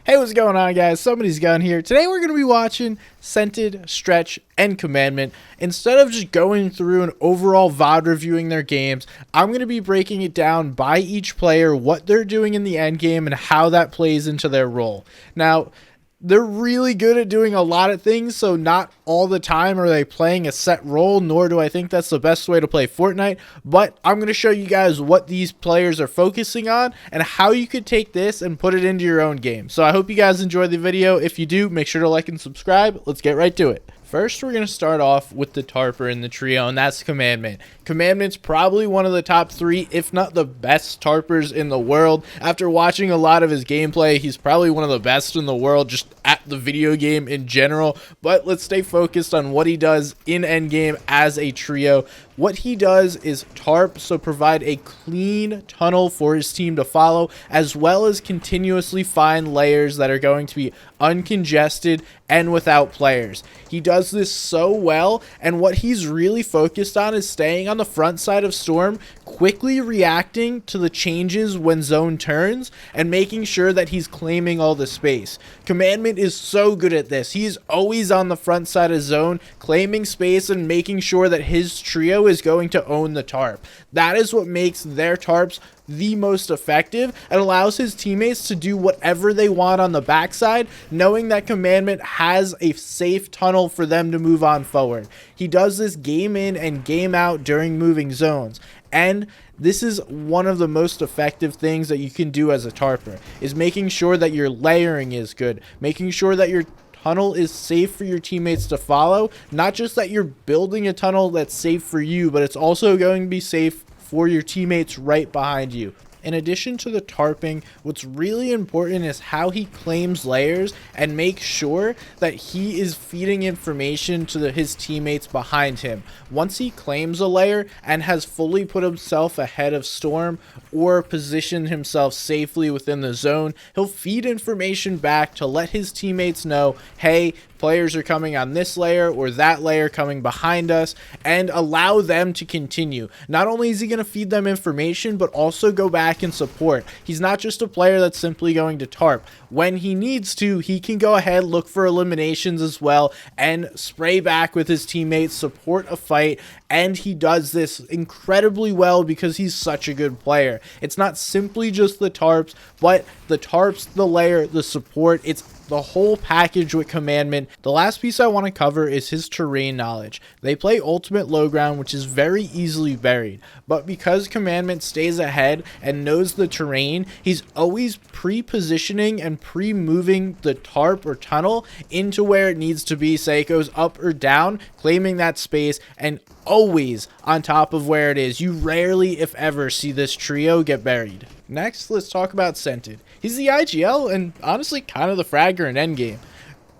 Hey, what's going on, guys? Somebody's Gun here. Today we're going to be watching Scented, Stretch, and Commandment. Instead of just going through an overall VOD reviewing their games, I'm going to be breaking it down by each player, what they're doing in the end game, and how that plays into their role. Now, they're really good at doing a lot of things, so not all the time are they playing a set role, nor do I think that's the best way to play Fortnite, but I'm going to show you guys what these players are focusing on and how you could take this and put it into your own game. So I hope you guys enjoyed the video. If you do, make sure to like and subscribe. Let's get right to it. First, we're going to start off with the Tarper in the trio, and that's Commandment. Commandment's probably one of the top 3, if not the best Tarpers in the world. After watching a lot of his gameplay, he's probably one of the best in the world just at the video game in general. But let's stay focused on what he does in endgame as a trio. What he does is tarp, so provide a clean tunnel for his team to follow, as well as continuously find layers that are going to be uncongested and without players. He does this so well, and what he's really focused on is staying on the front side of Storm, quickly reacting to the changes when zone turns, and making sure that he's claiming all the space. Commandment is so good at this. He's always on the front side of zone, claiming space and making sure that his trio is going to own the tarp. That is what makes their tarps the most effective and allows his teammates to do whatever they want on the backside, knowing that Commandment has a safe tunnel for them to move on forward. He does this game in and game out during moving zones, and this is one of the most effective things that you can do as a tarper, is making sure that your layering is good, making sure that your tunnel is safe for your teammates to follow. Not just that you're building a tunnel that's safe for you, but it's also going to be safe for your teammates right behind you. In addition to the tarping, what's really important is how he claims layers and makes sure that he is feeding information to his teammates behind him. Once he claims a layer and has fully put himself ahead of Storm or positioned himself safely within the zone, he'll feed information back to let his teammates know, hey, players are coming on this layer or that layer coming behind us, and allow them to continue. Not only is he going to feed them information, but also go back and support. He's not just a player that's simply going to tarp. When he needs to, he can go ahead, look for eliminations as well, and spray back with his teammates, support a fight, and he does this incredibly well because he's such a good player. It's not simply just the tarps, but the tarps, the layer, the support. It's the whole package with Commandment. The last piece I want to cover is his terrain knowledge. They play ultimate low ground, which is very easily buried, but because Commandment stays ahead and knows the terrain, he's always pre-positioning and pre-moving the tarp or tunnel into where it needs to be. Say it goes up or down, claiming that space, and always on top of where it is. You rarely, if ever, see this trio get buried. Next, let's talk about Scented. He's the IGL and honestly kind of the Fragger in endgame.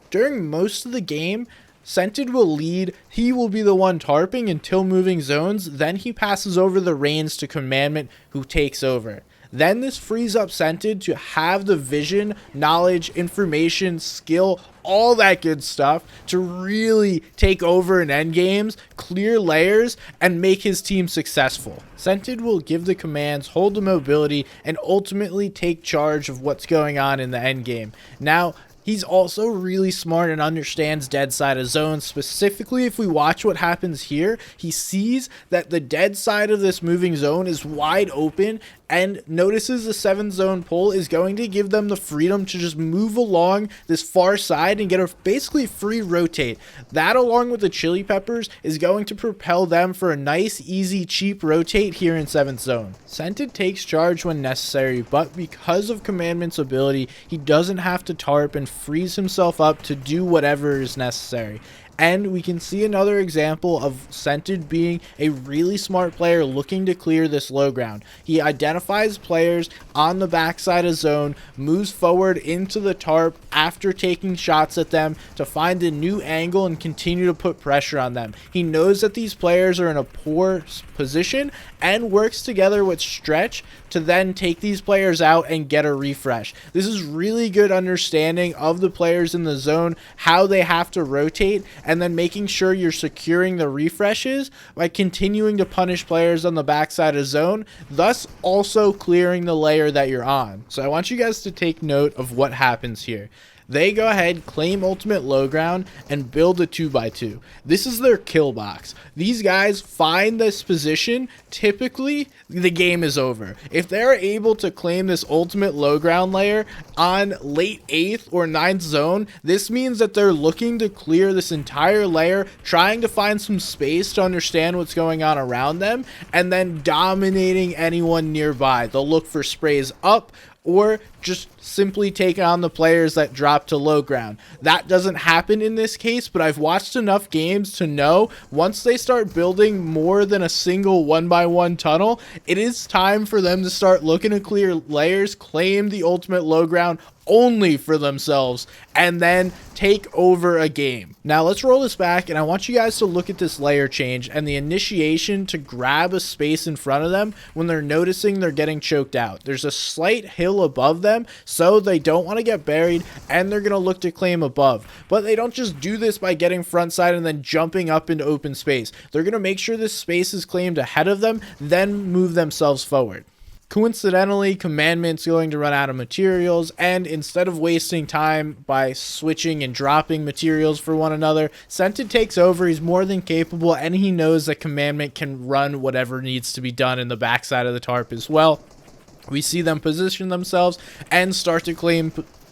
During most of the game, Scented will lead. He will be the one tarping until moving zones. Then he passes over the reins to Commandment, who takes over. Then this frees up Scented to have the vision, knowledge, information, skill, all that good stuff to really take over in endgames, clear layers, and make his team successful. Scented will give the commands, hold the mobility, and ultimately take charge of what's going on in the endgame. Now, he's also really smart and understands dead side of zones. Specifically, if we watch what happens here, he sees that the dead side of this moving zone is wide open and notices the 7 zone pull is going to give them the freedom to just move along this far side and get a basically free rotate. That, along with the chili peppers, is going to propel them for a nice, easy, cheap rotate here in 7th zone. Scented takes charge when necessary, but because of Commandment's ability, he doesn't have to tarp and frees himself up to do whatever is necessary. And we can see another example of Scented being a really smart player looking to clear this low ground. He identifies players on the backside of zone, moves forward into the tarp after taking shots at them to find a new angle and continue to put pressure on them. He knows that these players are in a poor position and works together with Stretch to then take these players out and get a refresh. This is really good understanding of the players in the zone, how they have to rotate, and then making sure you're securing the refreshes by continuing to punish players on the backside of zone, thus also clearing the layer that you're on. So I want you guys to take note of what happens here. They go ahead, claim ultimate low ground, and build a 2x2. This is their kill box. These guys find this position, typically the game is over. If they're able to claim this ultimate low ground layer on late 8th or 9th zone, this means that they're looking to clear this entire layer, trying to find some space to understand what's going on around them, and then dominating anyone nearby. They'll look for sprays up, or just simply take on the players that drop to low ground. That doesn't happen in this case, but I've watched enough games to know once they start building more than a single 1x1 tunnel, it is time for them to start looking to clear layers, claim the ultimate low ground only for themselves, and then take over a game. Now let's roll this back, and I want you guys to look at this layer change and the initiation to grab a space in front of them when they're noticing they're getting choked out. There's a slight hill above them, so they don't want to get buried, and they're going to look to claim above. But they don't just do this by getting frontside and then jumping up into open space. They're going to make sure this space is claimed ahead of them, then move themselves forward. Coincidentally, Commandment's going to run out of materials, and instead of wasting time by switching and dropping materials for one another, Scented takes over. He's more than capable, and he knows that Commandment can run whatever needs to be done in the backside of the tarp as well. We see them position themselves and start to claim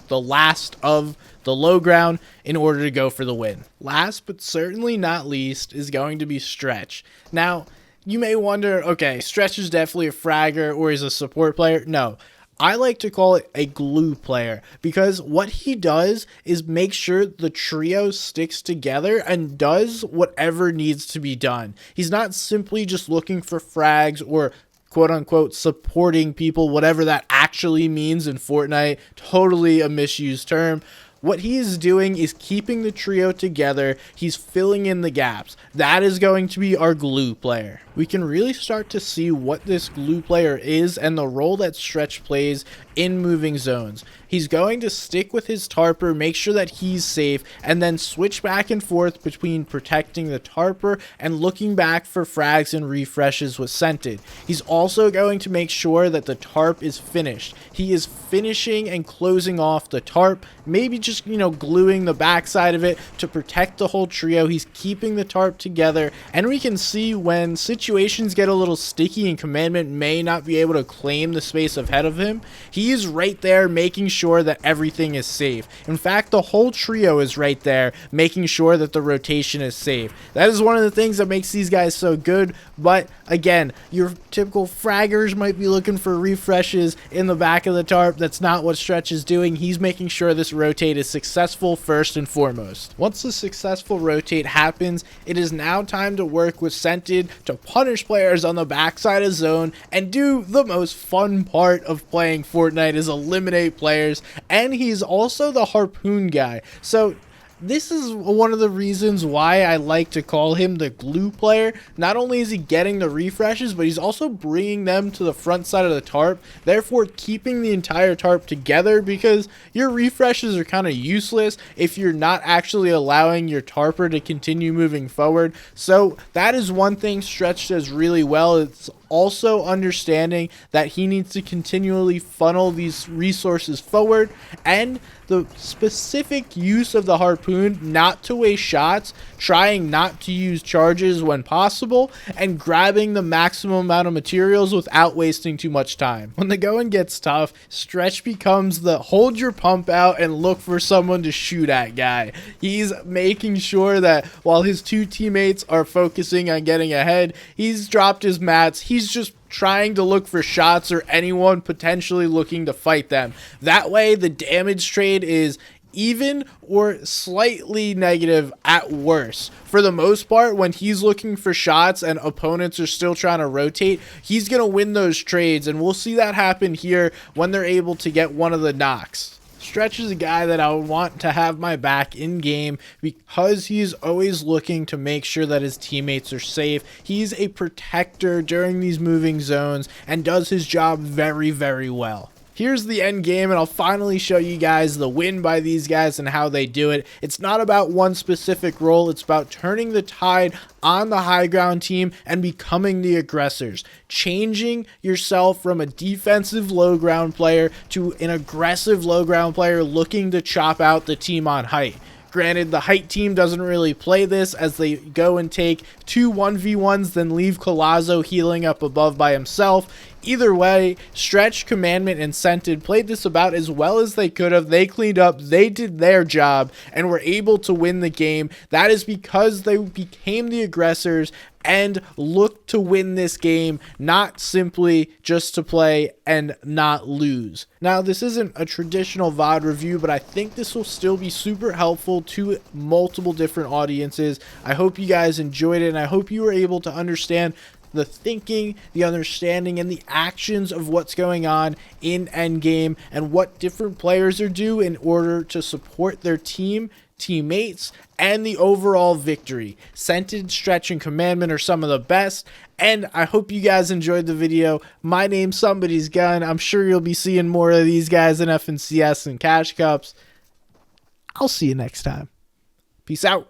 the last of the low ground in order to go for the win. Last but certainly not least is going to be Stretch. Now, you may wonder, okay, Stretch is definitely a fragger or he's a support player. No, I like to call it a glue player, because what he does is make sure the trio sticks together and does whatever needs to be done. He's not simply just looking for frags or quote-unquote supporting people, whatever that actually means in Fortnite. Totally a misused term. What he is doing is keeping the trio together. He's filling in the gaps. That is going to be our glue player. We can really start to see what this glue player is and the role that Stretch plays in moving zones. He's going to stick with his Tarper, make sure that he's safe, and then switch back and forth between protecting the Tarper and looking back for frags and refreshes with Scented. He's also going to make sure that the tarp is finished. He is finishing and closing off the tarp, maybe just, gluing the backside of it to protect the whole trio. He's keeping the tarp together, and we can see when situations get a little sticky and Commandment may not be able to claim the space ahead of him, he is right there making sure that everything is safe. In fact, the whole trio is right there making sure that the rotation is safe. That is one of the things that makes these guys so good, but again, your typical fraggers might be looking for refreshes in the back of the tarp. That's not what Stretch is doing. He's making sure this rotate is successful first and foremost. Once the successful rotate happens, it is now time to work with Scented to punish players on the backside of zone and do the most fun part of playing Fortnite, is eliminate players. And he's also the harpoon guy. So this is one of the reasons why I like to call him the glue player. Not only is he getting the refreshes, but he's also bringing them to the front side of the tarp, therefore keeping the entire tarp together, because your refreshes are kind of useless if you're not actually allowing your tarper to continue moving forward. So that is one thing Stretch does really well. It's also understanding that he needs to continually funnel these resources forward, and the specific use of the harpoon not to waste shots, trying not to use charges when possible, and grabbing the maximum amount of materials without wasting too much time. When the going gets tough, Stretch becomes the hold your pump out and look for someone to shoot at guy. He's making sure that while his two teammates are focusing on getting ahead, he's dropped his mats. He's just trying to look for shots or anyone potentially looking to fight them. That way, the damage trade is even or slightly negative at worst. For the most part, when he's looking for shots and opponents are still trying to rotate, he's going to win those trades, and we'll see that happen here when they're able to get one of the knocks. Stretch is a guy that I would want to have my back in game because he's always looking to make sure that his teammates are safe. He's a protector during these moving zones and does his job very, very well. Here's the end game, and I'll finally show you guys the win by these guys and how they do it. It's not about one specific role. It's about turning the tide on the high ground team and becoming the aggressors. Changing yourself from a defensive low ground player to an aggressive low ground player looking to chop out the team on height. Granted, the height team doesn't really play this as they go and take 2 1v1s, then leave Collazo healing up above by himself. Either way, Stretch, Commandment, and Scented played this about as well as they could have. They cleaned up, they did their job, and were able to win the game. That is because they became the aggressors and looked to win this game, not simply just to play and not lose. Now, this isn't a traditional VOD review, but I think this will still be super helpful to multiple different audiences. I hope you guys enjoyed it, and I hope you were able to understand the thinking, the understanding, and the actions of what's going on in endgame and what different players are due in order to support their teammates, and the overall victory. Scented, Stretch, and Commandment are some of the best, and I hope you guys enjoyed the video. My name's Somebody's Gun. I'm sure you'll be seeing more of these guys in FNCS and Cash Cups. I'll see you next time. Peace out.